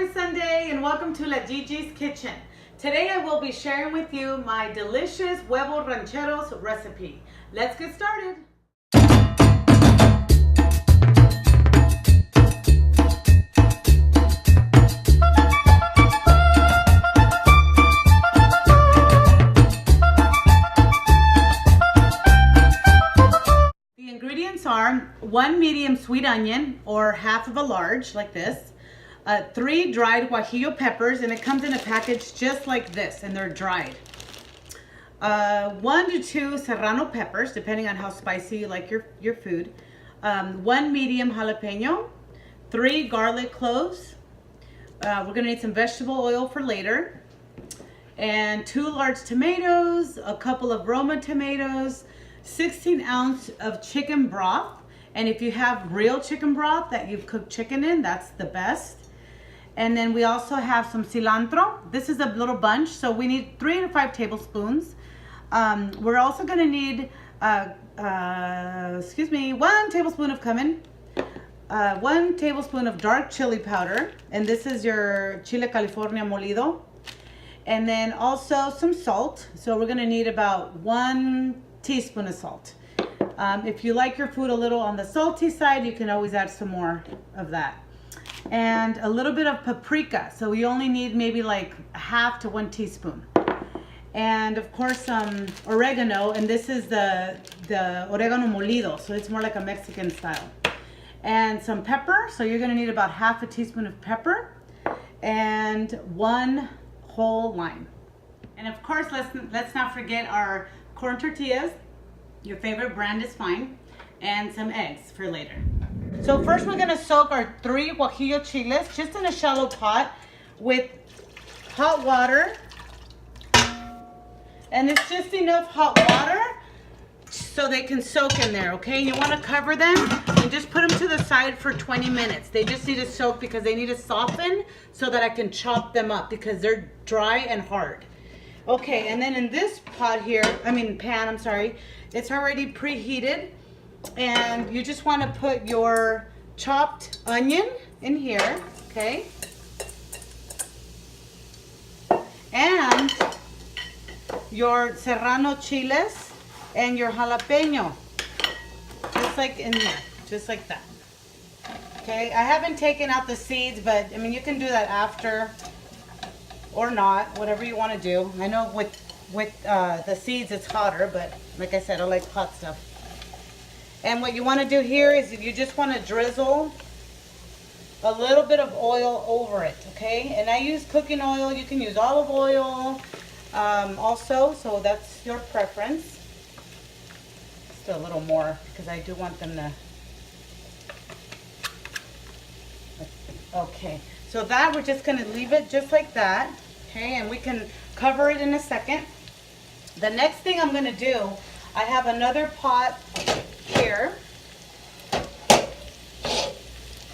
Happy Sunday and welcome to La Gigi's Kitchen. Today I will be sharing with you my delicious Huevos Rancheros recipe. Let's get started. The ingredients are 1 medium sweet onion or half of a large like this. 3 dried Guajillo peppers, and it comes in a package just like this, and they're dried. 1 to 2 Serrano peppers, depending on how spicy you like your food. 1 medium jalapeño. 3 garlic cloves. We're going to need some vegetable oil for later. And 2 large tomatoes, a couple of Roma tomatoes, 16 ounce of chicken broth. And if you have real chicken broth that you've cooked chicken in, that's the best. And then we also have some cilantro. This is a little bunch, so we need 3 to 5 tablespoons. We're also going to need, 1 tablespoon of cumin, 1 tablespoon of dark chili powder, and this is your Chile California molido. And then also some salt. So we're going to need about 1 teaspoon of salt. If you like your food a little on the salty side, you can always add some more of that. And a little bit of paprika, so we only need maybe like half to 1 teaspoon. And of course some oregano, and this is the oregano molido, so it's more like a Mexican style. And some pepper, so you're going to need about half a teaspoon of pepper, and 1 whole lime. And of course let's not forget our corn tortillas. Your favorite brand is fine, and some eggs for later. So first we're gonna soak our 3 Guajillo chiles just in a shallow pot with hot water. And it's just enough hot water so they can soak in there, okay? You wanna cover them and just put them to the side for 20 minutes. They just need to soak because they need to soften so that I can chop them up because they're dry and hard. Okay, and then in this pan, it's already preheated. And you just want to put your chopped onion in here, okay? And your Serrano chiles and your jalapeño, just like in there, just like that. Okay, I haven't taken out the seeds, but I mean you can do that after or not, whatever you want to do. I know with the seeds it's hotter, but like I said, I like hot stuff. And what you want to do here is you just want to drizzle a little bit of oil over it, okay? And I use cooking oil. You can use olive oil also, so that's your preference. Just a little more because I do want them to... Okay, so that we're just going to leave it just like that, okay? And we can cover it in a second. The next thing I'm going to do, I have another pot here.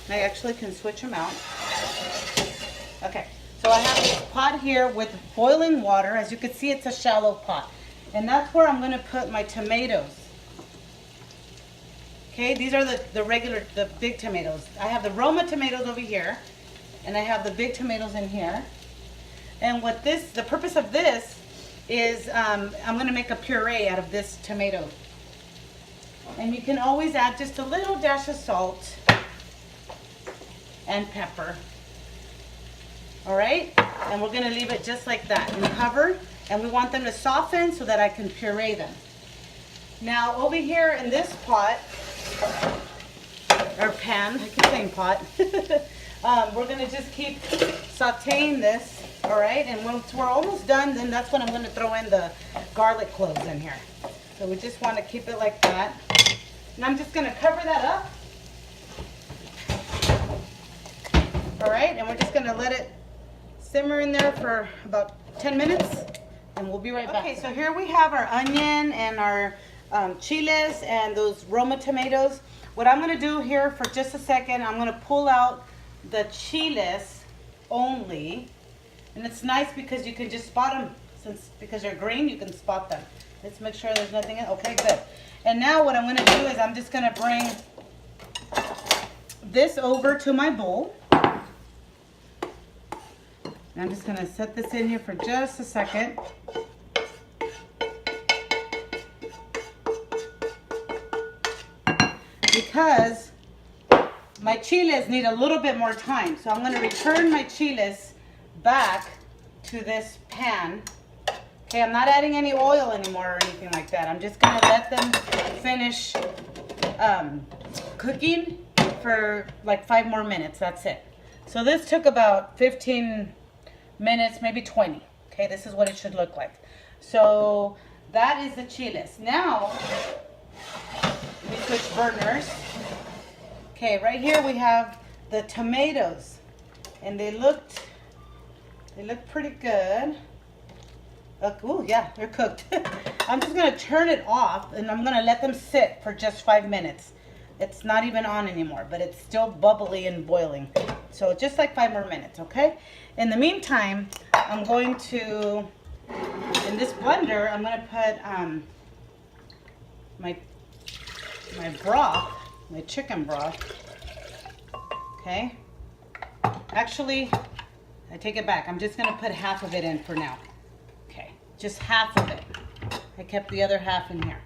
I actually can switch them out. Okay, so I have this pot here with boiling water. As you can see, it's a shallow pot. And that's where I'm going to put my tomatoes. Okay, these are the big tomatoes. I have the Roma tomatoes over here, and I have the big tomatoes in here. And the purpose of this is I'm going to make a puree out of this tomato. And you can always add just a little dash of salt and pepper. All right? And we're going to leave it just like that and covered. And we want them to soften so that I can puree them. Now over here in this pot, or pan, I keep saying pot, we're going to just keep sauteing this. All right? And once we're almost done, then that's when I'm going to throw in the garlic cloves in here. So we just want to keep it like that. And I'm just going to cover that up. All right, and we're just going to let it simmer in there for about 10 minutes, and we'll be right back. Okay, so here we have our onion and our chiles and those Roma tomatoes. What I'm going to do here for just a second, I'm going to pull out the chiles only. And it's nice because you can just spot them, because they're green, you can spot them. Let's make sure there's nothing in. Okay, good. And now what I'm going to do is I'm just going to bring this over to my bowl. And I'm just gonna set this in here for just a second. Because my chiles need a little bit more time. So I'm gonna return my chiles back to this pan. Okay, I'm not adding any oil anymore or anything like that. I'm just gonna let them finish cooking for like 5 more minutes, that's it. So this took about 15 minutes, maybe 20. Okay, this is what it should look like. So that is the chiles. Now, we switch burners. Okay, right here we have the tomatoes. And they look pretty good. Oh yeah, they're cooked. I'm just gonna turn it off and I'm gonna let them sit for just 5 minutes. It's not even on anymore, but it's still bubbly and boiling. So just like 5 more minutes, okay? In the meantime, I'm going to, in this blender, I'm gonna put my broth, my chicken broth, okay? Actually, I take it back. I'm just gonna put half of it in for now. Okay, just half of it. I kept the other half in here.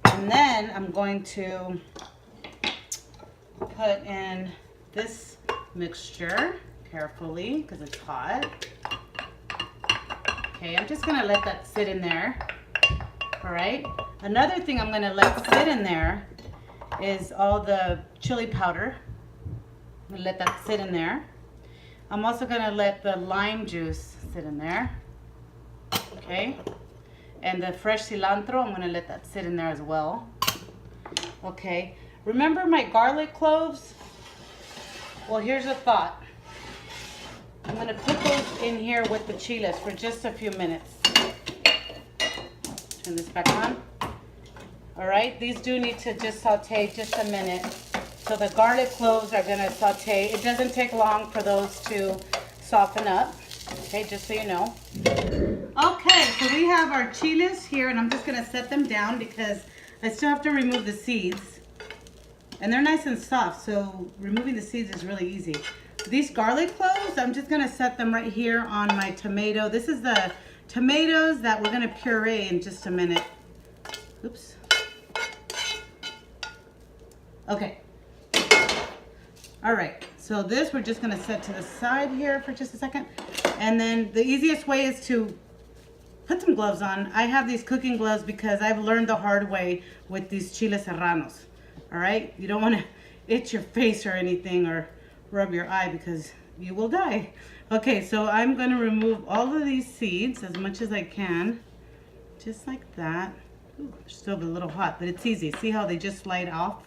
And then I'm going to put in this mixture carefully because it's hot. Okay, I'm just gonna let that sit in there. All right. Another thing I'm gonna let sit in there is all the chili powder. I'm gonna let that sit in there. I'm also gonna let the lime juice sit in there. Okay. And the fresh cilantro, I'm gonna let that sit in there as well. Okay. Remember my garlic cloves? Well, here's a thought. I'm gonna put those in here with the chiles for just a few minutes. Turn this back on. All right, these do need to just saute just a minute. So the garlic cloves are gonna saute. It doesn't take long for those to soften up. Okay, just so you know. Okay, so we have our chiles here and I'm just gonna set them down because I still have to remove the seeds. And they're nice and soft, so removing the seeds is really easy. These garlic cloves, I'm just gonna set them right here on my tomato. This is the tomatoes that we're gonna puree in just a minute. Oops. Okay. All right, so this we're just gonna set to the side here for just a second. And then the easiest way is to put some gloves on. I have these cooking gloves because I've learned the hard way with these chiles serranos. All right, you don't want to itch your face or anything or rub your eye because you will die. Okay, so I'm going to remove all of these seeds as much as I can, just like that. Ooh, they're still a little hot, but it's easy. See how they just slide off?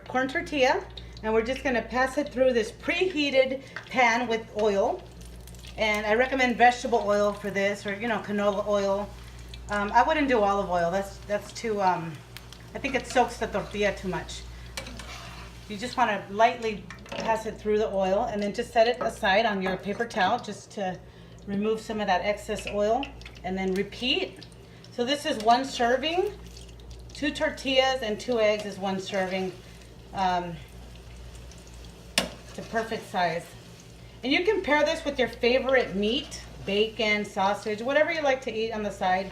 Corn tortilla, and we're just going to pass it through this preheated pan with oil. And I recommend vegetable oil for this, or canola oil. I wouldn't do olive oil. That's too I think it soaks the tortilla too much. You just want to lightly pass it through the oil and then just set it aside on your paper towel just to remove some of that excess oil, and then repeat. So this is 1 serving 2 tortillas and 2 eggs is 1 serving. It's a perfect size. And you can pair this with your favorite meat, bacon, sausage, whatever you like to eat on the side.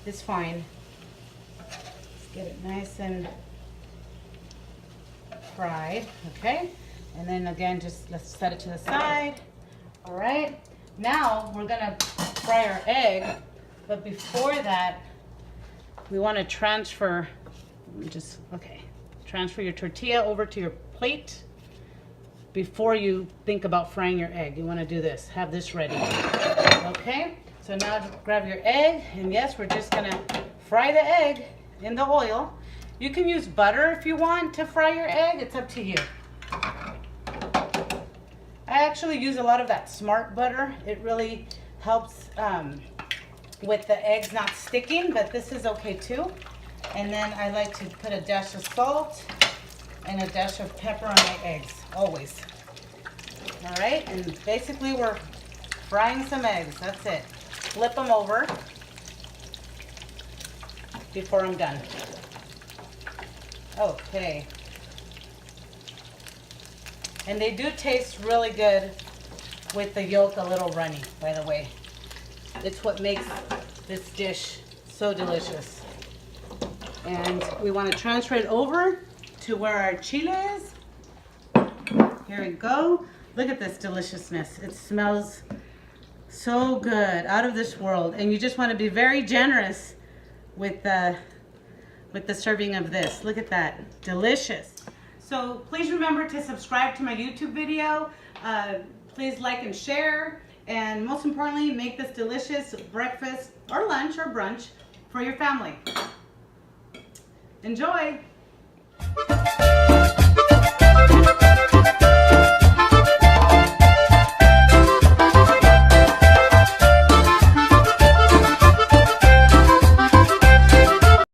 It's fine. Let's get it nice and fried, okay? And then again, just let's set it to the side. All right, now we're gonna fry our egg, but before that, we wanna transfer, transfer your tortilla over to your plate. Before you think about frying your egg, you want to do this. Have this ready. Okay? So now grab your egg, and yes, we're just going to fry the egg in the oil. You can use butter if you want to fry your egg. It's up to you. I actually use a lot of that smart butter. It really helps with the eggs not sticking, but this is okay too. And then I like to put a dash of salt and a dash of pepper on my eggs, always. All right, and basically we're frying some eggs, that's it. Flip them over before I'm done. Okay. And they do taste really good with the yolk a little runny, by the way. It's what makes this dish so delicious. And we want to transfer it over to where our chile is. Here we go. Look at this deliciousness. It smells so good, out of this world. And you just want to be very generous with the serving of this. Look at that, delicious. So please remember to subscribe to my YouTube video. Please like and share. And most importantly, make this delicious breakfast or lunch or brunch for your family. Enjoy.